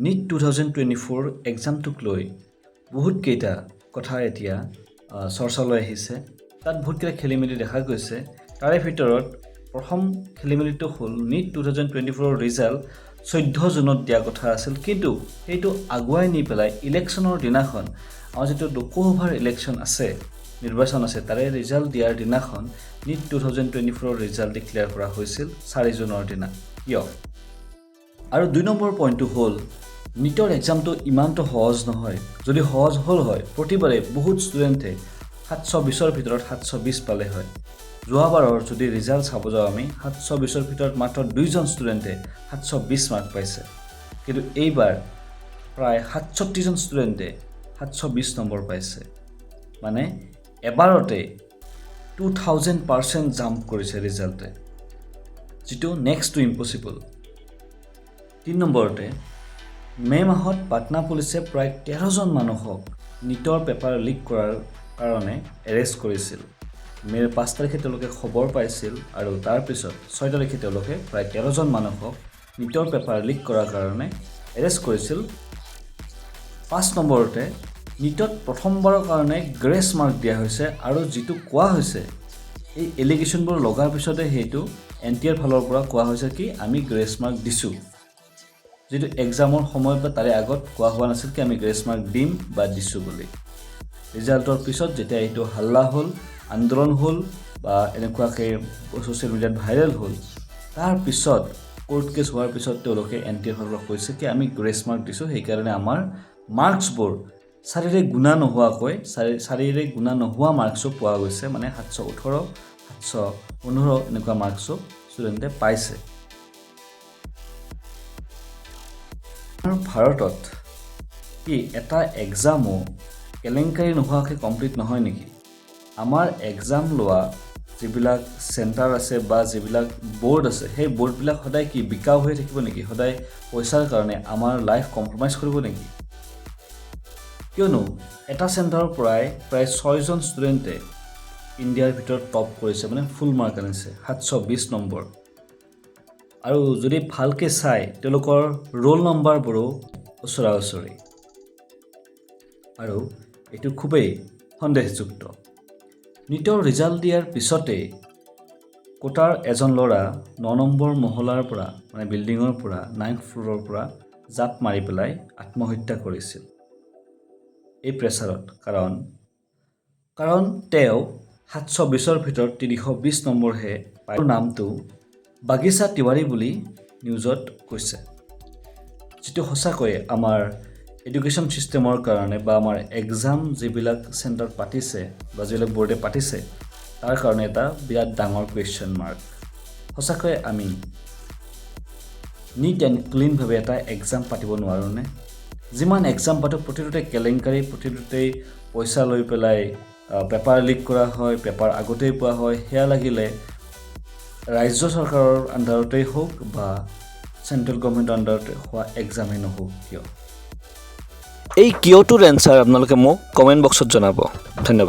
NEET 2024 এক্সামটোক লৈ বহুত কেইটা কথা এতিয়া চৰ্চালৈ আহিছে তাত বহুত কেইটা খেলিমেলি দেখা গৈছে তাৰে ভিতৰত প্ৰথম খেলিমেলিটো হ'ল NEET 2024 ৰিজাল্ট 14 জুনত দিয়া কথা আছিল কিন্তু সেইটো আগুৱাই নি পেলাই ইলেকশ্যনৰ দিনাখন আমাৰ যেটো লোকসভাৰ ইলেকশ্যন আছে নিৰ্বাচন আছে তাৰে ৰিজাল্ট দিয়াৰ দিনাখন NEET 2024 ৰিজাল্ট ডিক্লেয়াৰ কৰা হৈছিল 4 জুনৰ দিনা কিয় আৰু 2 নম্বৰ পইণ্টটো হ'ল NEETৰ এক্সামটো ইমানটো সহজ নহয় যদি সহজ হ'ল হয় প্ৰতিবাৰে বহুত ষ্টুডেণ্টে 720ৰ ভিতৰত 720 পালে হয় যোৱাবাৰৰ যদি ৰিজাল্ট চাব যাওঁ আমি 720ৰ ভিতৰত মাত্ৰ 2জন ষ্টুডেণ্টে 720 মাৰ্ক পাইছে কিন্তু এইবাৰ প্ৰায় 67জন ষ্টুডেণ্টে 720 নম্বৰ পাইছে মানে এবাৰতে 2000% জাম্প কৰিছে ৰিজাল্টে যেটো নেক্সট টু ইম্পসিবল 3 নম্বৰতে মে মাহত পাটনা পুলিচে প্ৰায় 13জন মানুহক NEETৰ পেপাৰ লিক কৰাৰ কাৰণে এৰেষ্ট কৰিছিল মেৰ 5 তাৰিখে তেওঁলোকে খবৰ পাইছিল আৰু তাৰ পিছত 6 তাৰিখে তেওঁলোকে প্ৰায় 13জন মানুহক NEETৰ পেপাৰ লিক কৰাৰ কাৰণে এৰেষ্ট কৰিছিল 5 নম্বৰতে NEETত প্ৰথমবাৰৰ কাৰণে গ্ৰেছ মাৰ্ক দিয়া হৈছে আৰু যেটো কোৱা হৈছে এই এলিগেশনবোৰ লগাৰ পিছতে হেতু এনটিআৰ ফালৰ পৰা কোৱা হৈছে কি আমি গ্ৰেছ মাৰ্ক দিছো যেটো এক্সামৰ সময় বা তাৰে আগত কোৱা হোৱা নাছিল কি আমি গ্ৰেছ মাৰ্ক দিম বা দিছো বুলি ৰিজাল্টৰ পিছত যেতিয়া এইটো হাল্লা হ'ল আন্দোলন হ'ল বা এনেকুৱাকে সোশ্যাল মিডিয়াত ভাইৰেল হ'ল তাৰ পিছত কোৰ্ট কেছ হোৱাৰ পিছত তেওঁলোকে এনটিআৰ ফালৰ কৈছে কি আমি গ্ৰেছ মাৰ্ক দিছো সেই কাৰণে আমাৰ মাৰ্কছবোৰ শাৰীৰে গুণা নোহোৱাকৈ শাৰীৰে গুণা নোহোৱা মাৰ্কছো পোৱা গৈছে মানে 718 715 এনেকুৱা মাৰ্কছো ষ্টুডেণ্টে পাইছে ভাৰতত কি এটা এক্সামো কেলেংকাৰী নোহোৱাকৈ কমপ্লিট নহয় নেকি আমাৰ এক্সাম লোৱা যিবিলাক চেণ্টাৰ আছে বা যিবিলাক বোৰ্ড আছে সেই বোৰ্ডবিলাক সদায় কি বিকাও হৈ থাকিব নেকি সদায় পইচাৰ কাৰণে আমাৰ লাইফ কম্প্ৰমাইজ কৰিব নেকি কিয়নো এটা চেণ্টাৰৰ প্ৰায় 6জন ষ্টুডেণ্টে ইণ্ডিয়াৰ ভিতৰত টপ কৰিছে মানে ফুল মাৰ্ক আনিছে 720 নম্বৰ আৰু যদি ভালকে চাই তেওঁলোকৰ ৰোল নম্বৰবোৰো ওচৰা-ওচৰি আৰু এটো খুবেই সন্দেহযুক্ত NEETৰ ৰিজাল্ট দিয়াৰ পিছতে কোটাৰ এজন ল'ৰা 9 নম্বৰ মহলাৰ পৰা মানে বিল্ডিঙৰ পৰা 9th ফ্লোৰৰ পৰা জাপ মাৰি পেলাই আত্মহত্যা কৰিছিল এই প্ৰেছাৰত কাৰণ তেওঁ 720ৰ ভিতৰত 320 নম্বৰ হে পায় নামটো বাগিচা তিৱাৰী বুলি নিউজত কৈছে যেটো সঁচাকৈ আমাৰ এডুকেশ্যন সিস্টেমৰ কাৰণে বা আমাৰ এক্সাম যিবিলাক চেণ্টাৰ পাতিছে বা যিবিলাক বোৰ্ডে পাতিছে তাৰ কাৰণে এটা বিৰাট ডাঙৰ কোৱেশ্চন মাৰ্ক সঁচাকৈ আমি নিট এণ্ড ক্লিন ভাবে এটা এক্সাম পাতিব নোৱাৰো নে যিমান এক্সাম পাতো প্ৰতিটোতে কেলেংকাৰী প্ৰতিটোতে পইচা লৈ পেলাই পেপাৰ লিক কৰা হয় পেপাৰ আগতেই পোৱা হয় হেয়া লাগিলে ৰাজ্য চৰকাৰৰ আন্ডাৰতেই হোক বা সেন্ট্ৰেল গভৰ্ণমেণ্টৰ আন্ডাৰতে হোৱা এক্সামে নহওক কিয় এই কিয়টোৰ এনসাৰ আপোনালোকে মোক কমেন্ট বক্সত জনাব ধন্যবাদ